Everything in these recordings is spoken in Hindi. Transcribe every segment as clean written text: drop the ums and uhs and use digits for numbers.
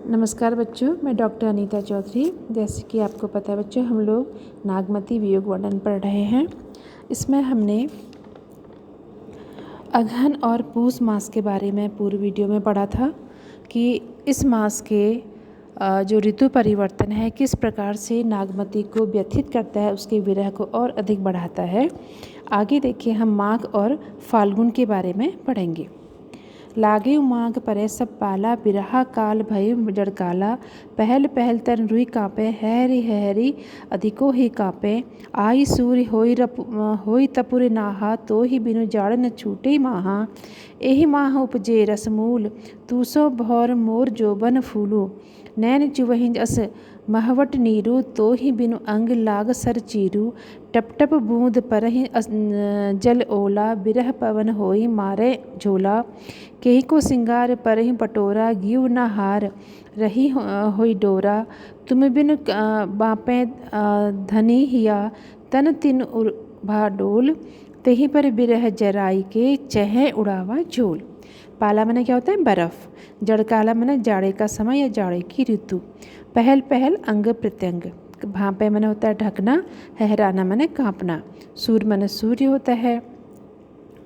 नमस्कार बच्चों, मैं डॉक्टर अनीता चौधरी। जैसे कि आपको पता है बच्चों, हम लोग नागमती वियोग वर्णन पढ़ रहे हैं। इसमें हमने अगहन और पूस मास के बारे में पूर्व वीडियो में पढ़ा था कि इस मास के जो ऋतु परिवर्तन है किस प्रकार से नागमती को व्यथित करता है, उसके विरह को और अधिक बढ़ाता है। आगे देखिए, हम माघ और फाल्गुन के बारे में पढ़ेंगे। लागे माघ परे सब पाला, बिरहा काल भय जड़काला। पहल पहल तन रुई काँपे, हैरी हैरी अधिको ही काँपे। आई सूर्य होई तपुर नाहा, तो ही बिनु जाड़ न छूटे माहा। एहि माह उपजे रसमूल, तूसो भौर मोर जोबन फूलू। नैन चुवहिं अस महवट नीरू, तो ही बिनु अंग लाग सर चीरू। टप टप बूंद परहि जल ओला, बिरह पवन होई मारे झोला। केही को सिंगार परहि पटोरा, गिव न हार रही होई डोरा। तुम बिन बापे धनी हिया, तन तिन उर्भा डोल। तेहि पर बिरह जराई के, चह उड़ावा झोल। पाला माने क्या होता है? बर्फ। जड़काला माने जाड़े का समय या जाड़े की ऋतु। पहल पहल अंग प्रत्यंग। भांपे माने होता है ढकना। हहराना माने कांपना। सूर्य माने सूर्य होता है।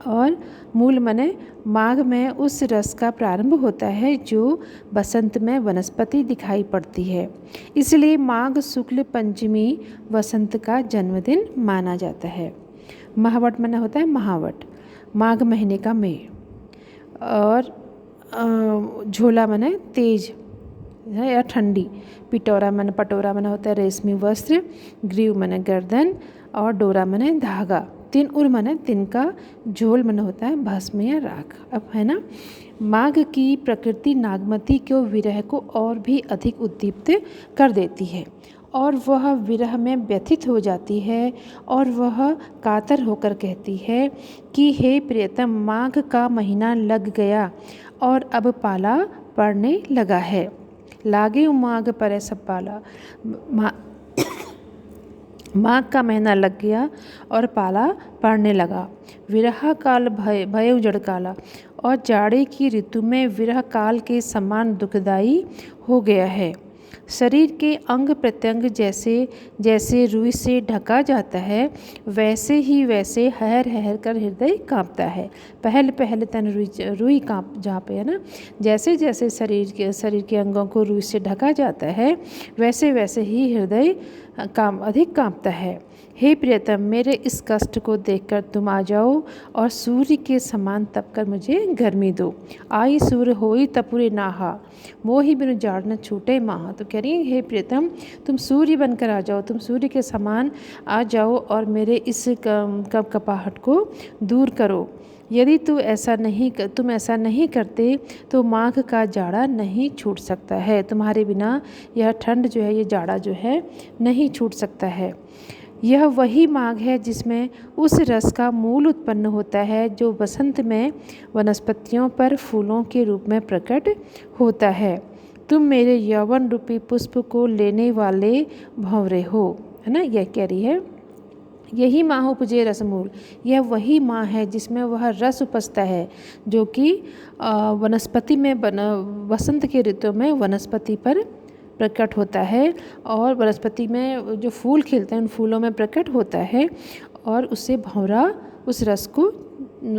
और मूल माने माघ में उस रस का प्रारंभ होता है जो बसंत में वनस्पति दिखाई पड़ती है। इसलिए माघ शुक्ल पंचमी वसंत का जन्मदिन माना जाता है। महावट माने होता है महावट, माघ महीने का मेघ। और झोला माने तेज या ठंडी। पटोरा माने होता है रेशमी वस्त्र। ग्रीव माने गर्दन। और डोरा माने धागा। तिन उर माने तिनका। झोल माने होता है भस्म या राख। अब है ना, माघ की प्रकृति नागमती के विरह को और भी अधिक उद्दीप्त कर देती है और वह विरह में व्यथित हो जाती है और वह कातर होकर कहती है कि हे प्रियतम, माघ का महीना लग गया और अब पाला पड़ने लगा है। लागे माघ परे सब पाला। माघ का महीना लग गया और पाला पड़ने लगा। विरह काल भय जड़काला। और जाड़े की ऋतु में विरह काल के समान दुखदाई हो गया है। शरीर के अंग प्रत्यंग जैसे जैसे रुई से ढका जाता है, वैसे ही वैसे हहर हहर कर हृदय काँपता है। पहल पहल तन रुई काँप, जहाँ पे है ना, जैसे जैसे शरीर के अंगों को रुई से ढका जाता है, वैसे वैसे ही हृदय अधिक काँपता है। हे प्रियतम, मेरे इस कष्ट को देखकर तुम आ जाओ और सूर्य के समान तपकर मुझे गर्मी दो। आई सूर्य होई तपुरे नाहा, मोहि बिनु जाड़ न छूटे माहा। तो कह रही है, हे प्रियतम, तुम सूर्य बनकर आ जाओ, तुम सूर्य के समान आ जाओ और मेरे इस कपाहट को दूर करो। यदि तुम ऐसा नहीं करते तो माघ का जाड़ा नहीं छूट सकता है। तुम्हारे बिना यह ठंड जो है, ये जाड़ा जो है, नहीं छूट सकता है। यह वही माघ है जिसमें उस रस का मूल उत्पन्न होता है जो बसंत में वनस्पतियों पर फूलों के रूप में प्रकट होता है। तुम मेरे यौवन रूपी पुष्प को लेने वाले भंवरे हो, है ना। यह कह रही है, यही माह उपजे रसमूल। यह वही माह है जिसमें वह रस उपजता है जो कि वनस्पति में वसंत के ऋतु में वनस्पति पर प्रकट होता है और वनस्पति में जो फूल खिलते हैं उन फूलों में प्रकट होता है और उससे भंवरा उस रस को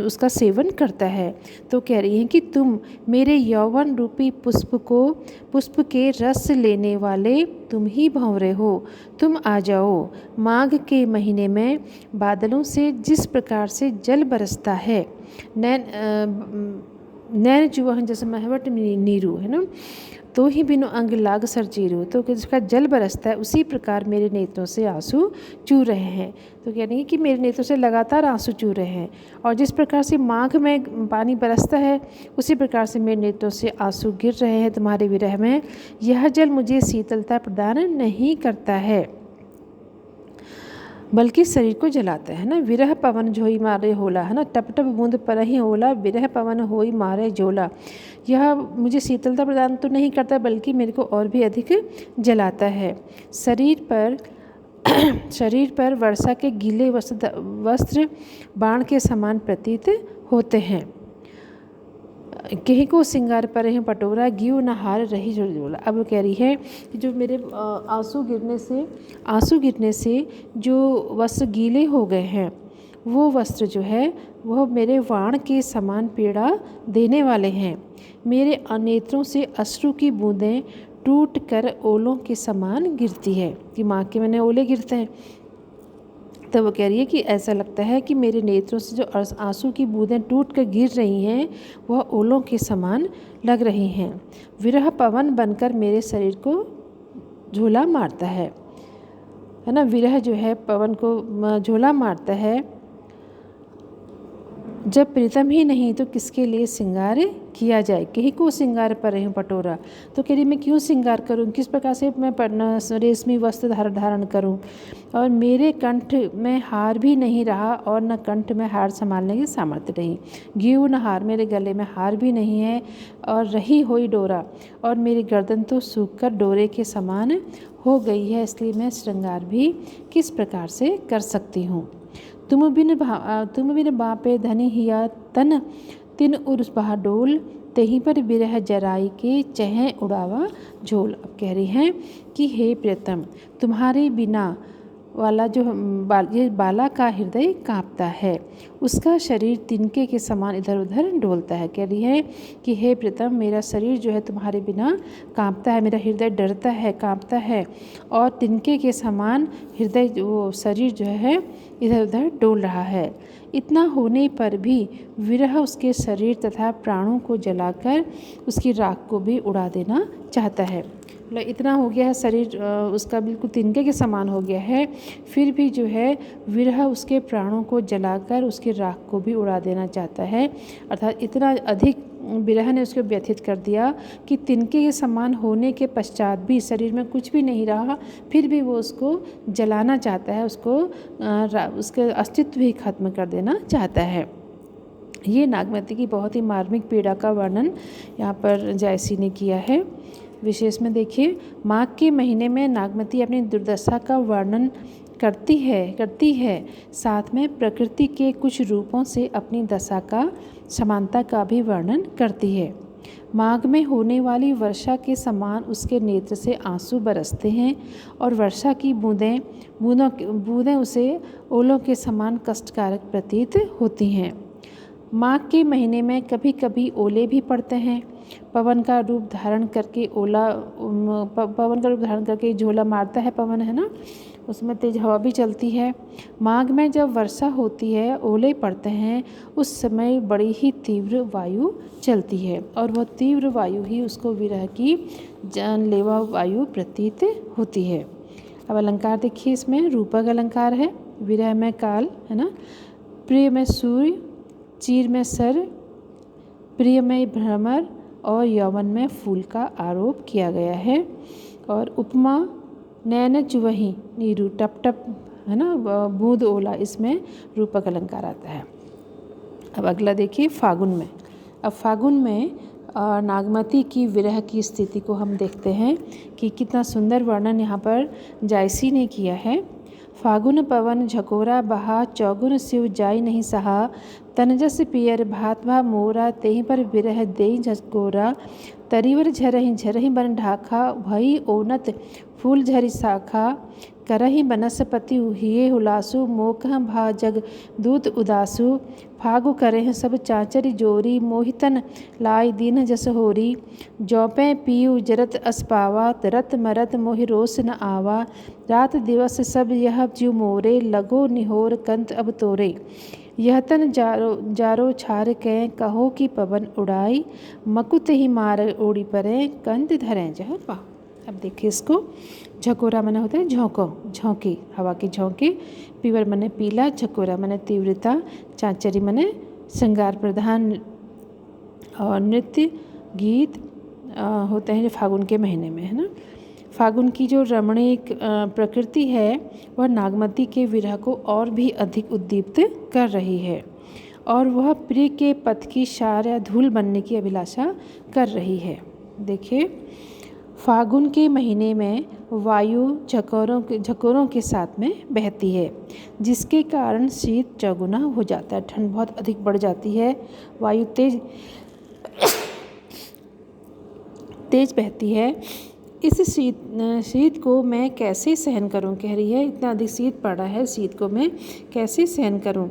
उसका सेवन करता है। तो कह रही हैं कि तुम मेरे यौवन रूपी पुष्प के रस लेने वाले तुम ही भंवरे हो। तुम आ जाओ। माघ के महीने में बादलों से जिस प्रकार से जल बरसता है, नैन चुवहिं जैसे महवट नीरू, है ना, तो ही बिनु अंग लाग सर चीरू। तो जिसका जल बरसता है उसी प्रकार मेरे नेत्रों से आंसू चू रहे हैं। तो कह रही है कि मेरे नेत्रों से लगातार आंसू चू रहे हैं और जिस प्रकार से माघ में पानी बरसता है उसी प्रकार से मेरे नेत्रों से आंसू गिर रहे हैं तुम्हारे विरह में। यह जल मुझे शीतलता प्रदान नहीं करता है बल्कि शरीर को जलाता है ना। विरह पवन झोई मारे होला, है ना। टप टप बूंद परहि ओला, विरह पवन होई मारे झोला। यह मुझे शीतलता प्रदान तो नहीं करता बल्कि मेरे को और भी अधिक जलाता है। शरीर पर वर्षा के गीले वस्त्र बाण के समान प्रतीत होते हैं। कहीं को श्रृंगार पर रही पटोरा गियो न हार रही झोला। अब वो कह रही है कि जो मेरे आंसू गिरने से जो वस्त्र गीले हो गए हैं, वो वस्त्र जो है वह मेरे वाण के समान पीड़ा देने वाले हैं। मेरे नेत्रों से अश्रु की बूंदें टूट कर ओलों के समान गिरती है, कि माँ के मैंने ओले गिरते हैं। तो वो कह रही है कि ऐसा लगता है कि मेरे नेत्रों से जो आंसू की बूंदें टूट कर गिर रही हैं, वह ओलों के समान लग रही हैं। विरह पवन बनकर मेरे शरीर को झोला मारता है ना। विरह जो है पवन को झोला मारता है। जब प्रीतम ही नहीं तो किसके लिए श्रृंगार किया जाए, कहीं को श्रृंगार पर रही पटोरा। तो कह रही मैं क्यों श्रृंगार करूं, किस प्रकार से मैं रेशमी वस्त्र धारण करूं, और मेरे कंठ में हार भी नहीं रहा और न कंठ में हार संभालने की सामर्थ्य रही। गियो न हार, मेरे गले में हार भी नहीं है और रही हुई डोरा, और मेरी गर्दन तो सूख कर डोरे के समान हो गई है, इसलिए मैं श्रृंगार भी किस प्रकार से कर सकती हूँ। तुम बिन बापे धनी हिया तन तिन उर्स बहाडोल, तहीं पर बिरह जराई के चहें उड़ावा झोल। अब कह रही हैं कि हे प्रियतम, तुम्हारे बिना वाला जो ये बाला का हृदय कांपता है, उसका शरीर तिनके के समान इधर उधर डोलता है। कह रही है कि हे प्रियतम, मेरा शरीर जो है तुम्हारे बिना कांपता है, मेरा हृदय डरता है, कांपता है, और तिनके के समान हृदय वो शरीर जो है इधर उधर डोल रहा है। इतना होने पर भी विरह उसके शरीर तथा प्राणों को जलाकर उसकी राख को भी उड़ा देना चाहता है। मतलब इतना हो गया है, शरीर उसका बिल्कुल तिनके के समान हो गया है, फिर भी जो है विरह उसके प्राणों को जलाकर उसकी राख को भी उड़ा देना चाहता है। अर्थात इतना अधिक विरह ने उसको व्यथित कर दिया कि तिनके के समान होने के पश्चात भी शरीर में कुछ भी नहीं रहा, फिर भी वो उसको जलाना चाहता है, उसको उसके अस्तित्व ही खत्म कर देना चाहता है। ये नागमती की बहुत ही मार्मिक पीड़ा का वर्णन यहाँ पर जायसी ने किया है। विशेष में देखिए, माघ के महीने में नागमती अपनी दुर्दशा का वर्णन करती है, साथ में प्रकृति के कुछ रूपों से अपनी दशा का समानता का भी वर्णन करती है। माघ में होने वाली वर्षा के समान उसके नेत्र से आंसू बरसते हैं और वर्षा की बूंदें उसे ओलों के समान कष्टकारक प्रतीत होती हैं। माघ के महीने में कभी कभी ओले भी पड़ते हैं। पवन का रूप धारण करके झोला मारता है पवन, है ना, उसमें तेज हवा भी चलती है। माघ में जब वर्षा होती है, ओले पड़ते हैं, उस समय बड़ी ही तीव्र वायु चलती है, और वह तीव्र वायु ही उसको विरह की जानलेवा वायु प्रतीत होती है। अब अलंकार देखिए, इसमें रूपक अलंकार है। विरह में काल, है ना, प्रिय में सूर्य, चीर में सर, प्रिय में भ्रमर और यौवन में फूल का आरोप किया गया है। और उपमा नैन चुवही नीरू टप टप, है ना, बूंद ओला, इसमें रूपक अलंकार आता है। अब अगला देखिए फागुन में। अब फागुन में नागमती की विरह की स्थिति को हम देखते हैं कि कितना सुंदर वर्णन यहाँ पर जायसी ने किया है। फागुन पवन झकोरा बहा, चौगुन शिव जाई नहीं सहा, तनजस पियर भात भा मोरा, तेहि पर विरह देई झकोरा, तरीवर झरहि बन ढाखा, भई ओनत फूल झरि शाखा, करहि बनस्पति हिये हुलासु, मोकह भा जग दूत उदासु, फागु करह सब चाचर जोरी, मोहितन लाई दीन जस होरी, जौपे पीयू जरत अस्पावा, रत मरत मोहि रोस न आवा, रात दिवस सब यह ज्यू मोरे, लगो निहोर कंत अब तोरे, यह तन जारो छार कै, कहो कि पवन उड़ाई, मकुत ही मार ओड़ी परे, कंत धरें जह पा। अब देखिए इसको, झकोरा मने होता है झोंके, हवा के झोंके, पीवर मने पीला, झकोरा मने तीव्रता, चांचरी मने श्रृंगार प्रधान और नृत्य गीत होते हैं जो फागुन के महीने में, है ना। फागुन की जो रमणीक प्रकृति है वह नागमती के विरह को और भी अधिक उद्दीप्त कर रही है, और वह प्रिय के पथ की शार या धूल बनने की अभिलाषा कर रही है। देखिए, फागुन के महीने में वायु झकोरों के साथ में बहती है, जिसके कारण शीत चौगुना हो जाता है, ठंड बहुत अधिक बढ़ जाती है, वायु तेज तेज बहती है। इस शीत को मैं कैसे सहन करूं, कह रही है इतना अधिक शीत पड़ा है, शीत को मैं कैसे सहन करूं,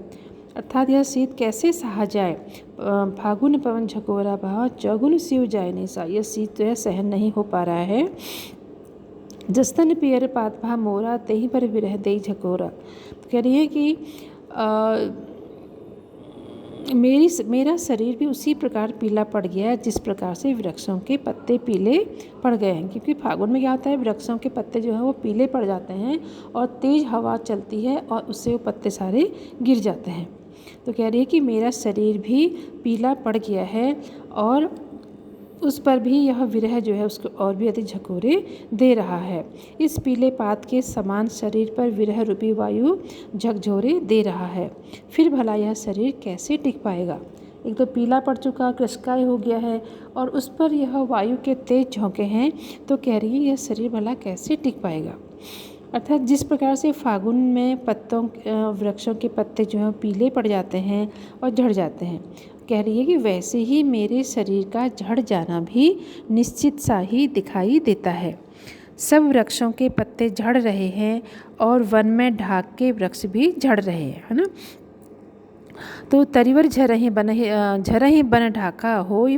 अर्थात यह शीत कैसे सहा जाए। फागुन पवन झकोरा बहा, चौगुन शिव जाए निशा। यह शीत जो है सहन नहीं हो पा रहा है। जस्तन पियर पात भा मोरा, तेही पर विरह दे झकोरा। तो कह रही है कि मेरा शरीर भी उसी प्रकार पीला पड़ गया है जिस प्रकार से वृक्षों के पत्ते पीले पड़ गए हैं। क्योंकि फागुन में क्या होता है, वृक्षों के पत्ते जो हैं वो पीले पड़ जाते हैं और तेज़ हवा चलती है और उससे वो पत्ते सारे गिर जाते हैं। तो कह रही है कि मेरा शरीर भी पीला पड़ गया है और उस पर भी यह विरह जो है उसको और भी अधिक झकोरे दे रहा है। इस पीले पात के समान शरीर पर विरह रूपी वायु झकझोरे दे रहा है। फिर भला यह शरीर कैसे टिक पाएगा। एक तो पीला पड़ चुका, कृशकाय हो गया है और उस पर यह वायु के तेज झोंके हैं। तो कह रही है यह शरीर भला कैसे टिक पाएगा। अर्थात जिस प्रकार से फागुन में वृक्षों के पत्ते जो हैं पीले पड़ जाते हैं और झड़ जाते हैं, कह रही है कि वैसे ही मेरे शरीर का झड़ जाना भी निश्चित सा ही दिखाई देता है। सब वृक्षों के पत्ते झड़ रहे हैं और वन में ढाक के वृक्ष भी झड़ रहे हैं, है ना। तो तरिवर झरहि बन ढाका हो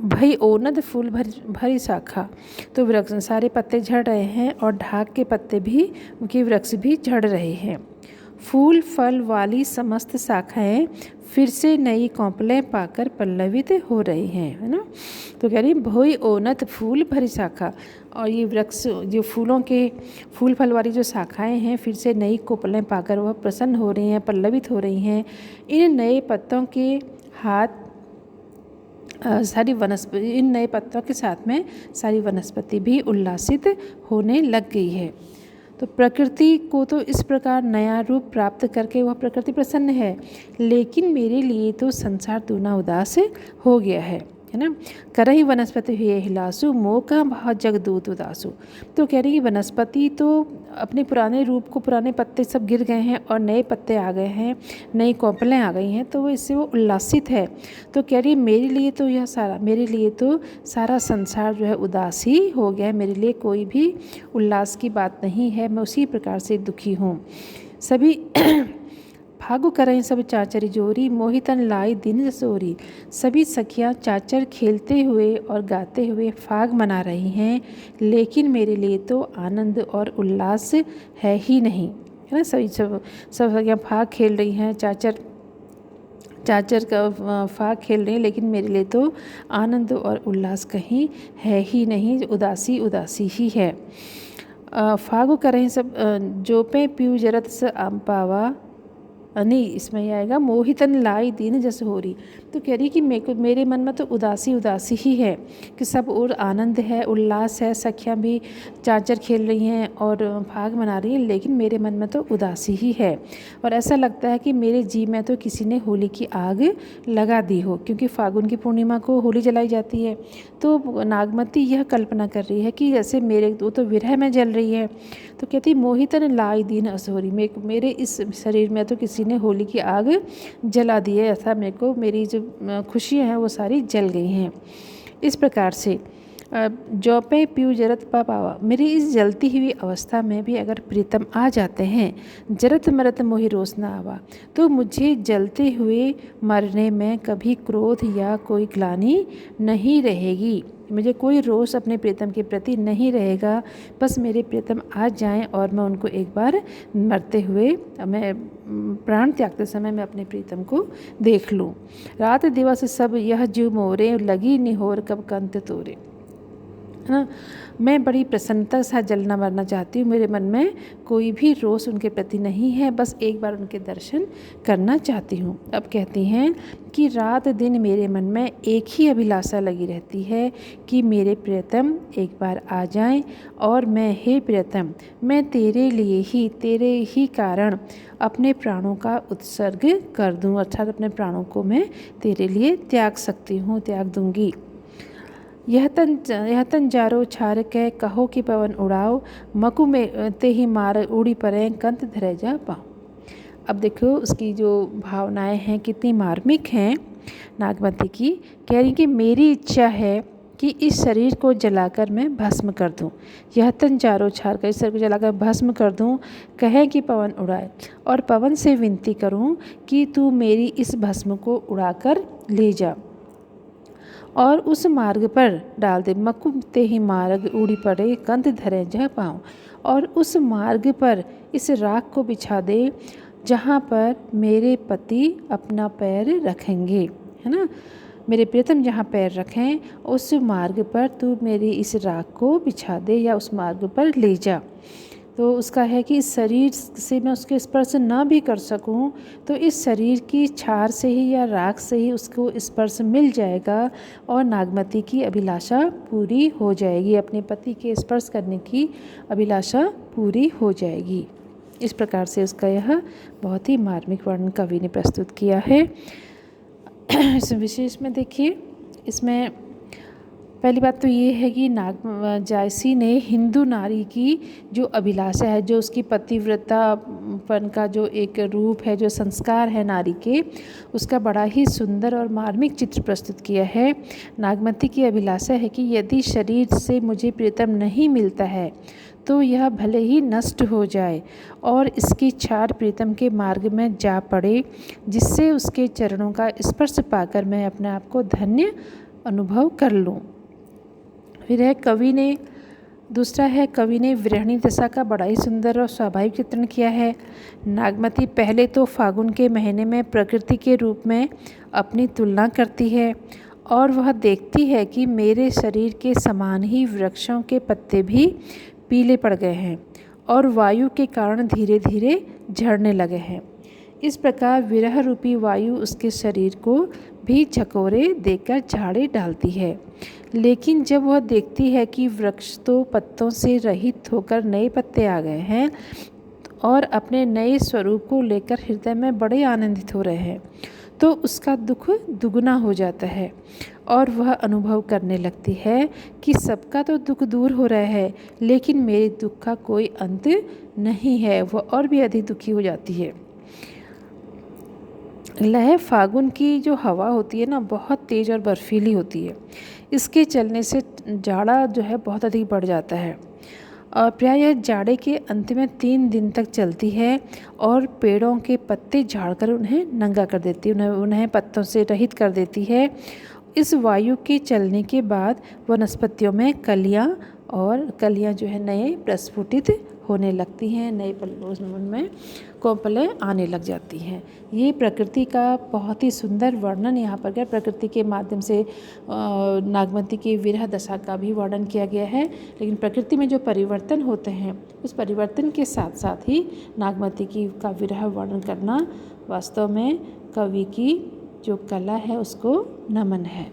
भई ओनद फूल भरी शाखा। तो वृक्ष सारे पत्ते झड़ रहे हैं और ढाक के पत्ते भी, उनके वृक्ष भी झड़ रहे हैं। फूल फल वाली समस्त शाखाएं फिर से नई कौपलें पाकर पल्लवित हो रही हैं, है ना। तो कह रही भोई ओनत फूल भरी शाखा, और ये वृक्ष जो फूल फल वाली जो शाखाएं हैं फिर से नई कोपलें पाकर वह प्रसन्न हो रही हैं, पल्लवित हो रही हैं। इन नए पत्तों के हाथ सारी वनस्पति, इन नए पत्तों के साथ में सारी वनस्पति भी उल्लासित होने लग गई है। तो प्रकृति को तो इस प्रकार नया रूप प्राप्त करके वह प्रकृति प्रसन्न है, लेकिन मेरे लिए तो संसार दूना उदास हो गया है ना। करही वनस्पति हुए हिलासु, मोका भाव जगदूत उदासु। तो कह रही है वनस्पति तो अपने पुराने रूप को, पुराने पत्ते सब गिर गए हैं और नए पत्ते आ गए हैं, नई कौपलें आ गई हैं, तो वो इससे वो उल्लासित है। तो कह रही है मेरे लिए तो सारा संसार जो है उदास ही हो गया है, मेरे लिए कोई भी उल्लास की बात नहीं है, मैं उसी प्रकार से दुखी हूँ। सभी फागु करें सब चाचरी जोरी, मोहितन लाई दिन जसोरी। सभी सखियाँ चाचर खेलते हुए और गाते हुए फाग मना रही हैं, लेकिन मेरे लिए तो आनंद और उल्लास है ही नहीं, है ना। सब सखियाँ फाग खेल रही हैं, चाचर का फाग खेल रही हैं, लेकिन मेरे लिए तो आनंद और उल्लास कहीं है ही नहीं, उदासी उदासी ही है। फागु करें सब जोपे पीऊ जरत स आम पावा, नहीं इसमें ये आएगा मोहितन लाई दीन जस होरी। तो कह रही कि मेरे मन में तो उदासी उदासी ही है कि सब और आनंद है, उल्लास है, सखियाँ भी चाचर खेल रही हैं और फाग मना रही हैं, लेकिन मेरे मन में तो उदासी ही है। और ऐसा लगता है कि मेरे जी में तो किसी ने होली की आग लगा दी हो, क्योंकि फागुन की पूर्णिमा को होली जलाई जाती है। तो नागमती यह कल्पना कर रही है कि जैसे मेरे तो विरह में जल रही है। तो कहती मोहितन लाई दीन असोरी, मेरे इस शरीर में तो किसी ने होली की आग जला दी है, ऐसा मेरे को मेरी जो खुशियाँ हैं वो सारी जल गई हैं। इस प्रकार से जौपे पीऊ जरत पावा, मेरी इस जलती हुई अवस्था में भी अगर प्रीतम आ जाते हैं, जरत मरत मोहि रोस न आवा, तो मुझे जलते हुए मरने में कभी क्रोध या कोई ग्लानि नहीं रहेगी, मुझे कोई रोष अपने प्रीतम के प्रति नहीं रहेगा। बस मेरे प्रीतम आ जाएं और मैं उनको एक बार मरते हुए, मैं प्राण त्यागते समय मैं अपने प्रीतम को देख लूं। रात दिवस सब यह जीव मोरे, लगी निहोर कब कंत तोरे, है ना। मैं बड़ी प्रसन्नता से जलना मरना चाहती हूँ, मेरे मन में कोई भी रोष उनके प्रति नहीं है, बस एक बार उनके दर्शन करना चाहती हूँ। अब कहती हैं कि रात दिन मेरे मन में एक ही अभिलाषा लगी रहती है कि मेरे प्रियतम एक बार आ जाएं और मैं, हे प्रियतम, मैं तेरे ही कारण अपने प्राणों का उत्सर्ग कर दूँ, अर्थात अपने प्राणों को मैं तेरे लिए त्याग दूँगी। यह तन जारो छार के कहो कि पवन उड़ाओ, मकु में ते ही मार उड़ी परे कंत धरे जा पाओ। अब देखो उसकी जो भावनाएं हैं कितनी मार्मिक हैं। नागमती की, कह रही कि मेरी इच्छा है कि इस शरीर को जलाकर मैं भस्म कर दूं, यह तन चारों छार कर इस शरीर को जलाकर भस्म कर दूं, कहे कि पवन उड़ाए, और पवन से विनती करूं कि तू मेरी इस भस्म को उड़ाकर ले जा और उस मार्ग पर डाल दे। मकुम ते ही मार्ग उड़ी पड़े, कंध धरे जह पाऊँ, और उस मार्ग पर इस राख को बिछा दे जहाँ पर मेरे पति अपना पैर रखेंगे, है ना। मेरे प्रियतम जहाँ पैर रखें उस मार्ग पर तू मेरी इस राख को बिछा दे या उस मार्ग पर ले जा। तो उसका है कि इस शरीर से मैं उसके स्पर्श ना भी कर सकूं तो इस शरीर की छार से ही या राख से ही उसको स्पर्श मिल जाएगा और नागमती की अभिलाषा पूरी हो जाएगी, अपने पति के स्पर्श करने की अभिलाषा पूरी हो जाएगी। इस प्रकार से उसका यह बहुत ही मार्मिक वर्णन कवि ने प्रस्तुत किया है। इस विशेष में देखिए, इसमें पहली बात तो ये है कि जायसी ने हिंदू नारी की जो अभिलाषा है, जो उसकी पतिव्रतापन का जो एक रूप है, जो संस्कार है नारी के, उसका बड़ा ही सुंदर और मार्मिक चित्र प्रस्तुत किया है। नागमती की अभिलाषा है कि यदि शरीर से मुझे प्रियतम नहीं मिलता है तो यह भले ही नष्ट हो जाए और इसकी छार प्रीतम के मार्ग में जा पड़े, जिससे उसके चरणों का स्पर्श पाकर मैं अपने आप को धन्य अनुभव कर लूं। फिर है दूसरा है कवि ने विरहिणी दशा का बड़ा ही सुंदर और स्वाभाविक चित्रण किया है। नागमती पहले तो फागुन के महीने में प्रकृति के रूप में अपनी तुलना करती है और वह देखती है कि मेरे शरीर के समान ही वृक्षों के पत्ते भी पीले पड़ गए हैं और वायु के कारण धीरे धीरे झड़ने लगे हैं। इस प्रकार विरह रूपी वायु उसके शरीर को भी झकोरे देकर झाड़े डालती है। लेकिन जब वह देखती है कि वृक्ष तो पत्तों से रहित होकर नए पत्ते आ गए हैं और अपने नए स्वरूप को लेकर हृदय में बड़े आनंदित हो रहे हैं, तो उसका दुख दुगना हो जाता है और वह अनुभव करने लगती है कि सबका तो दुख दूर हो रहा है लेकिन मेरे दुख का कोई अंत नहीं है। वह और भी अधिक दुखी हो जाती है। लह फागुन की जो हवा होती है ना, बहुत तेज़ और बर्फीली होती है। इसके चलने से जाड़ा जो है बहुत अधिक बढ़ जाता है और प्रायः यह जाड़े के अंत में 3 दिन तक चलती है और पेड़ों के पत्ते झाड़कर उन्हें नंगा कर देती है, उन्हें पत्तों से रहित कर देती है। इस वायु के चलने के बाद वनस्पतियों में कलियां जो है नए प्रस्फुटित होने लगती हैं, नए उनमें कोपलें आने लग जाती हैं। ये प्रकृति का बहुत ही सुंदर वर्णन यहाँ पर गया। प्रकृति के माध्यम से नागमती की विरह दशा का भी वर्णन किया गया है, लेकिन प्रकृति में जो परिवर्तन होते हैं उस परिवर्तन के साथ साथ ही नागमती का विरह वर्णन करना वास्तव में कवि की जो कला है उसको नमन है।